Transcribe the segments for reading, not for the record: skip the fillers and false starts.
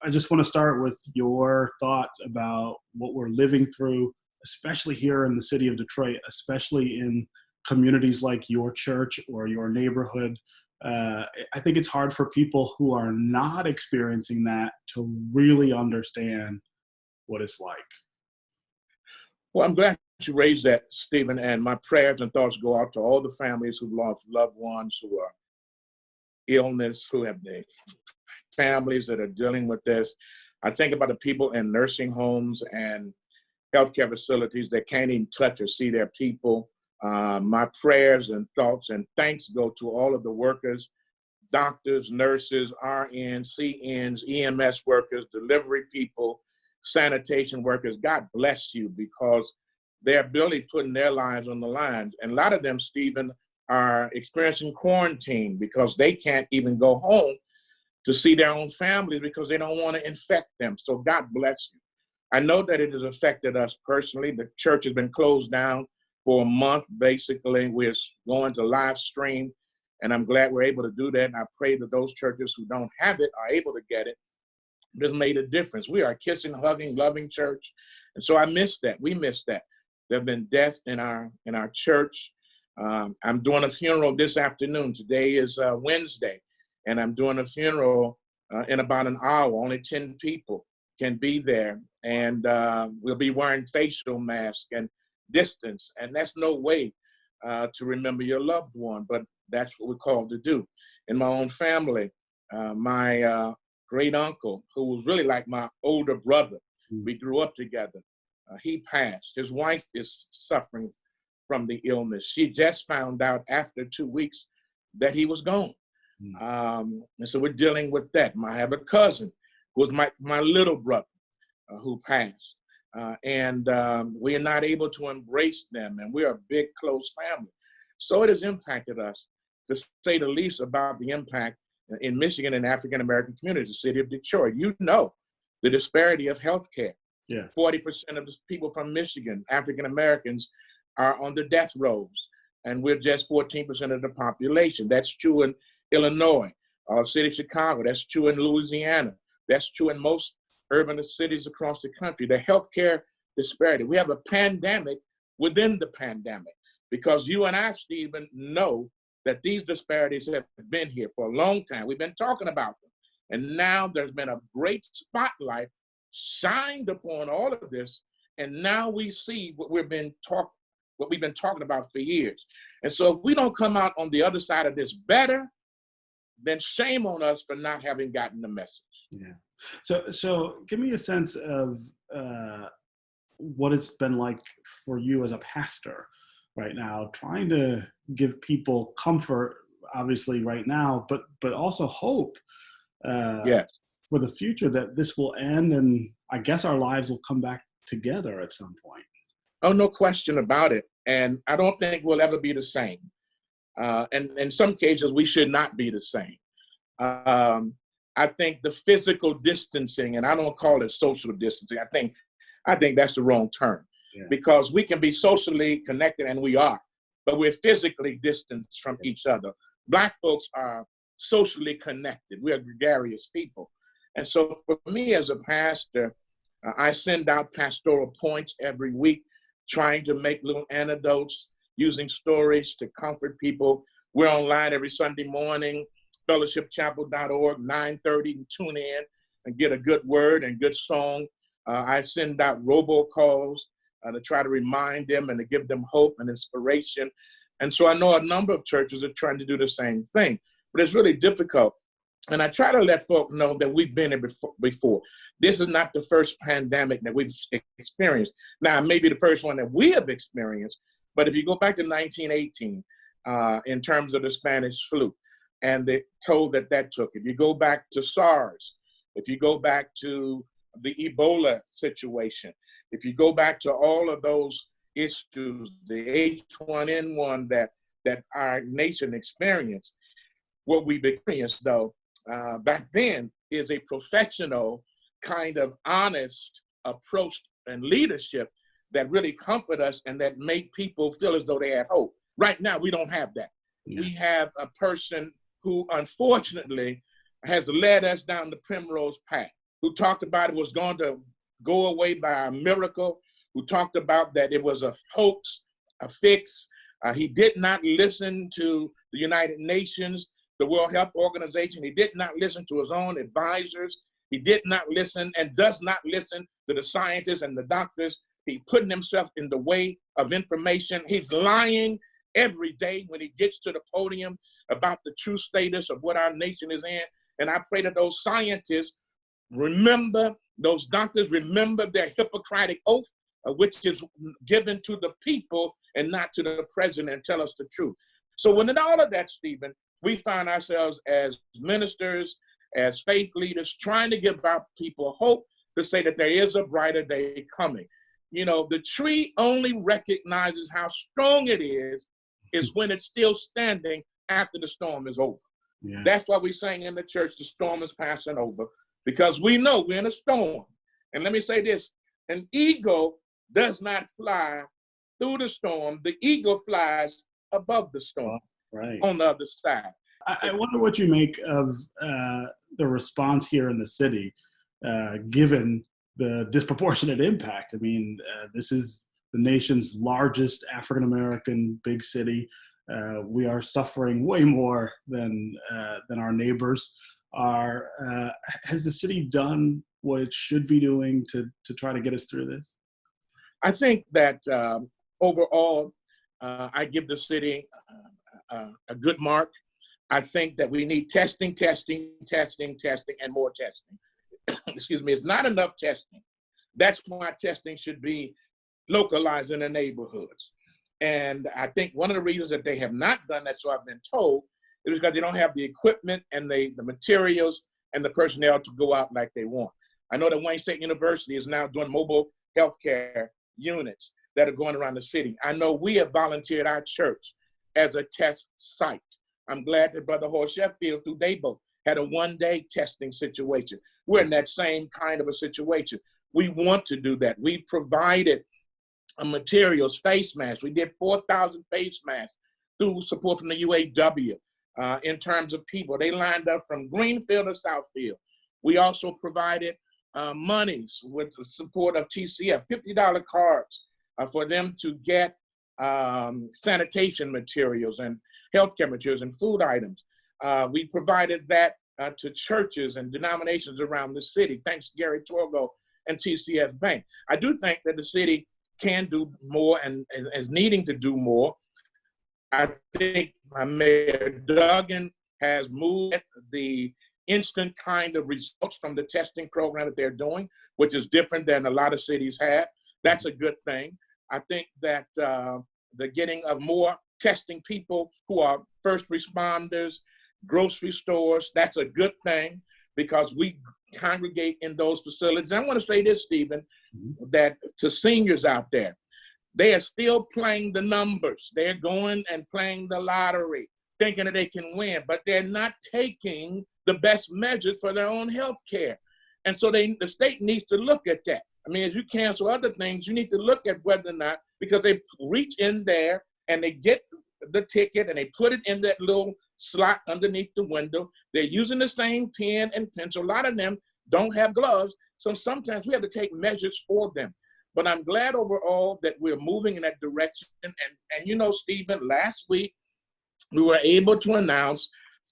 I just want to start with your thoughts about what we're living through, especially here in the city of Detroit, especially in communities like your church or your neighborhood. I think it's hard for people who are not experiencing that to really understand what it's like. Well, I'm glad you raised that, Stephen, and my prayers and thoughts go out to all the families who've lost loved ones, who are illness, who have the families that are dealing with this. I think about the people in nursing homes and healthcare facilities that can't even touch or see their people. My prayers and thoughts and thanks go to all of the workers, doctors, nurses, RNs, CNs, EMS workers, delivery people, sanitation workers. God bless you, because they're really putting their lives on the line. And a lot of them, Stephen, are experiencing quarantine because they can't even go home to see their own families because they don't want to infect them. So God bless you. I know that it has affected us personally. The church has been closed down for a month, basically. We're going to live stream, and I'm glad we're able to do that. And I pray that those churches who don't have it are able to get it. This made a difference. We are a kissing, hugging, loving church. And so I miss that. We miss that. There have been deaths in our church. I'm doing a funeral this afternoon. Today is Wednesday, and I'm doing a funeral in about an hour. Only 10 people can be there, and we'll be wearing facial masks and distance, and that's no way to remember your loved one, but that's what we're called to do. In my own family, my great uncle, who was really like my older brother, we grew up together, he passed. His wife is suffering from the illness. She just found out after 2 weeks that he was gone. And so we're dealing with that. I have a cousin who was my little brother who passed. And we are not able to embrace them. And we're a big, close family. So it has impacted us, to say the least, about the impact in Michigan and African-American communities, the city of Detroit. You know the disparity of healthcare. Yeah. 40% of the people from Michigan, African-Americans, are on the death rolls, and we're just 14% of the population. That's true in Illinois, city of Chicago. That's true in Louisiana. That's true in most urban cities across the country. The healthcare disparity. We have a pandemic within the pandemic, because you and I, Stephen, know that these disparities have been here for a long time. We've been talking about them. And now there's been a great spotlight shined upon all of this. And now we see what we've been talking about for years. And so if we don't come out on the other side of this better, then shame on us for not having gotten the message. Yeah. So give me a sense of what it's been like for you as a pastor right now, trying to give people comfort, obviously right now, but also hope for the future, that this will end and I guess our lives will come back together at some point. Oh, no question about it. And I don't think we'll ever be the same. And in some cases, we should not be the same. I think the physical distancing, and I don't call it social distancing, I think that's the wrong term. Yeah. Because we can be socially connected, and we are, but we're physically distanced from each other. Black folks are socially connected. We are gregarious people. And so for me as a pastor, I send out pastoral points every week, trying to make little anecdotes, using stories to comfort people. We're online every Sunday morning, fellowshipchapel.org, 9:30, and tune in and get a good word and good song. I send out robocalls to try to remind them and to give them hope and inspiration. And so I know a number of churches are trying to do the same thing, but it's really difficult. And I try to let folk know that we've been here before. This is not the first pandemic that we've experienced. Now, maybe the first one that we have experienced, but if you go back to 1918, in terms of the Spanish flu, and the toll that took, if you go back to SARS, if you go back to the Ebola situation, if you go back to all of those issues, the H1N1 that our nation experienced, what we've experienced, though, back then is a professional kind of honest approach and leadership that really comfort us and that make people feel as though they had hope. Right now, we don't have that. Yeah. We have a person who unfortunately has led us down the primrose path. who talked about it was going to go away by a miracle, who talked about that it was a hoax, a fix. He did not listen to the United Nations, the World Health Organization. He did not listen to his own advisors. He did not listen and does not listen to the scientists and the doctors. He putting himself in the way of information. He's lying every day when he gets to the podium about the true status of what our nation is in. And I pray that those scientists remember, those doctors remember their Hippocratic oath, which is given to the people and not to the president, and tell us the truth. So when in all of that, Stephen, we find ourselves as ministers, as faith leaders, trying to give our people hope to say that there is a brighter day coming. You know, the tree only recognizes how strong it is when it's still standing after the storm is over. Yeah. That's why we sang in the church, the storm is passing over, because we know we're in a storm. And let me say this, an eagle does not fly through the storm. The eagle flies above the storm, right, on the other side. I wonder what you make of the response here in the city, given the disproportionate impact. I mean, this is the nation's largest African-American big city. We are suffering way more than our neighbors are. Has the city done what it should be doing to try to get us through this? I think that overall, I give the city a good mark. I think that we need testing, and more testing. Excuse me, it's not enough testing. That's why testing should be localized in the neighborhoods. And I think one of the reasons that they have not done that, so I've been told, is because they don't have the equipment and the materials and the personnel to go out like they want. I know that Wayne State University is now doing mobile healthcare units that are going around the city. I know we have volunteered our church as a test site. I'm glad that Brother Horace Sheffield through Dabo had a one-day testing situation. We're in that same kind of a situation. We want to do that. We've provided materials, face masks. We did 4,000 face masks through support from the UAW in terms of people. They lined up from Greenfield to Southfield. We also provided monies with the support of TCF, $50 cards for them to get sanitation materials and healthcare materials and food items. We provided that to churches and denominations around the city, thanks to Gary Torgo and TCF Bank. I do think that the city can do more and is needing to do more. I think Mayor Duggan has moved the instant kind of results from the testing program that they're doing, which is different than a lot of cities have. That's a good thing. I think that the getting of more testing people who are first responders, grocery stores, that's a good thing because we congregate in those facilities. And I want to say this, Stephen, that to seniors out there, they are still playing the numbers. They're going and playing the lottery, thinking that they can win, but they're not taking the best measures for their own health care. And so the state needs to look at that. I mean, as you cancel other things, you need to look at whether or not, because they reach in there and they get the ticket and they put it in that little slot underneath the window. They're using the same pen and pencil. A lot of them don't have gloves, so sometimes we have to take measures for them. But I'm glad overall that we're moving in that direction. And you know, Stephen, last week we were able to announce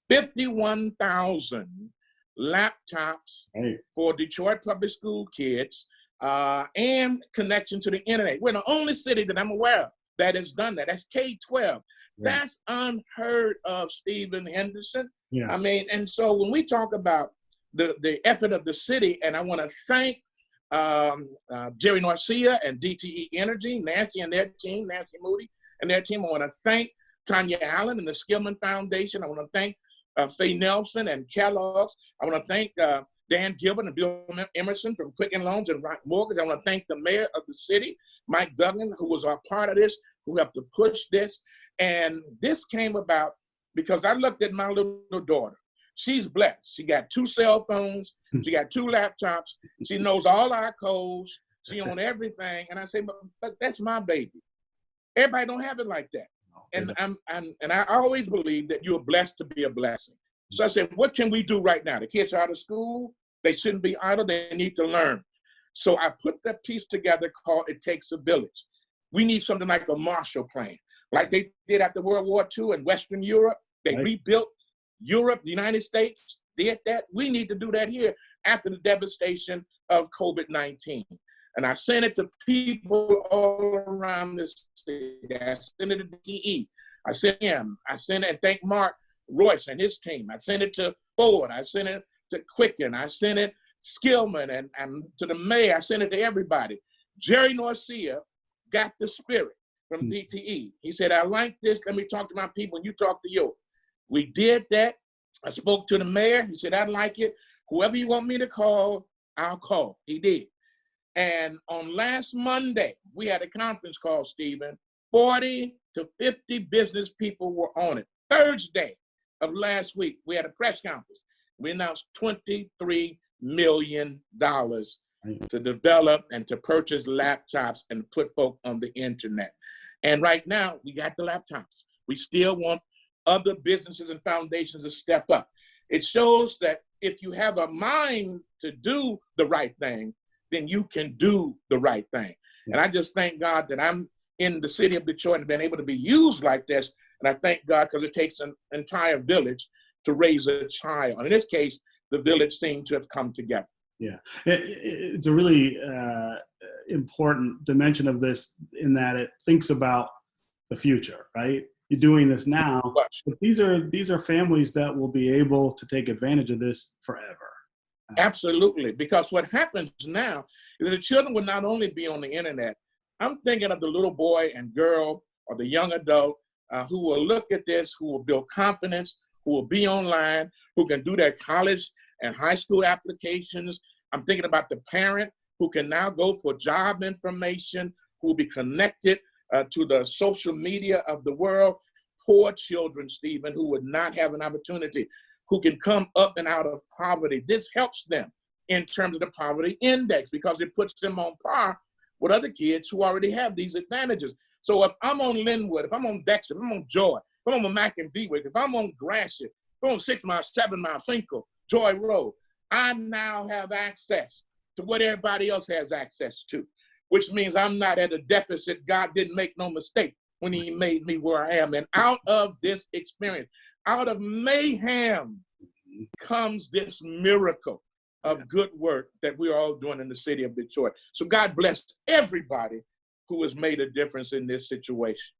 51,000 laptops for Detroit public school kids and connection to the internet. We're the only city that I'm aware of that has done that. That's K-12. That's unheard of, Stephen, Henderson. Yeah. I mean, and so when we talk about the effort of the city, and I want to thank Jerry Norcia and DTE Energy, Nancy and their team, Nancy Moody and their team. I want to thank Tanya Allen and the Skillman Foundation. I want to thank Faye Nelson and Kellogg's. I want to thank Dan Gilbert and Bill Emerson from Quicken Loans and Rock Mortgage. I want to thank the mayor of the city, Mike Duggan, who was a part of this, who helped to push this. And this came about because I looked at my little daughter. She's blessed. She got 2 cell phones. She got 2 laptops. She knows all our codes. She owns everything. And I say, but that's my baby. Everybody don't have it like that. And I always believe that you're blessed to be a blessing. So I said, what can we do right now? The kids are out of school. They shouldn't be idle. They need to learn. So I put that piece together called It Takes a Village. We need something like a Marshall Plan, like they did after World War II in Western Europe. They rebuilt Europe, the United States, did that. We need to do that here after the devastation of COVID-19. And I sent it to people all around this city. I sent it to DE. I sent him. I sent it and thank Mark Royce and his team. I sent it to Ford. I sent it to Quicken. I sent it Skillman and to the mayor. I sent it to everybody. Jerry Norcia got the spirit from DTE. He said, I like this. Let me talk to my people and you talk to yours. We did that. I spoke to the mayor. He said, I like it. Whoever you want me to call, I'll call. He did. And on last Monday, we had a conference call, Stephen. 40 to 50 business people were on it. Thursday of last week, we had a press conference. We announced $23 million to develop and to purchase laptops and put folk on the internet. And right now, we got the laptops. We still want other businesses and foundations to step up. It shows that if you have a mind to do the right thing, then you can do the right thing. And I just thank God that I'm in the city of Detroit and been able to be used like this. And I thank God because it takes an entire village to raise a child. And in this case, the village seemed to have come together. Yeah, it's a really important dimension of this in that it thinks about the future, right? You're doing this now, but these are families that will be able to take advantage of this forever. Absolutely, because what happens now is that the children will not only be on the internet. I'm thinking of the little boy and girl or the young adult who will look at this, who will build confidence, who will be online, who can do their college and high school applications. I'm thinking about the parent who can now go for job information, who will be connected to the social media of the world. Poor children, Stephen, who would not have an opportunity, who can come up and out of poverty. This helps them in terms of the poverty index because it puts them on par with other kids who already have these advantages. So if I'm on Linwood, if I'm on Dexter, if I'm on Joy, if I'm on Mack and Bewick, if I'm on Gratiot, if I'm on 6 Mile, 7 Mile, Finkel, Joy Road, I now have access to what everybody else has access to, which means I'm not at a deficit. God didn't make no mistake when he made me where I am. And out of this experience, out of mayhem comes this miracle of good work that we're all doing in the city of Detroit. So God bless everybody who has made a difference in this situation.